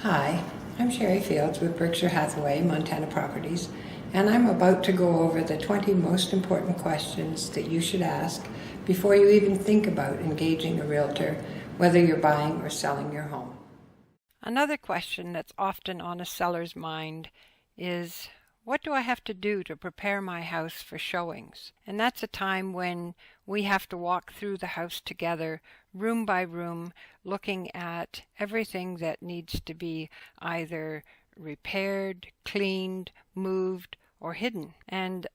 Hi, I'm Sherry Fields with Berkshire Hathaway, Montana Properties, and I'm about to go over the 20 most important questions that you should ask before you even think about engaging a realtor, whether you're buying or selling your home. Another question that's often on a seller's mind is, what do I have to do to prepare my house for showings? And that's a time when we have to walk through the house together, room by room, looking at everything that needs to be either repaired, cleaned, moved, or hidden. And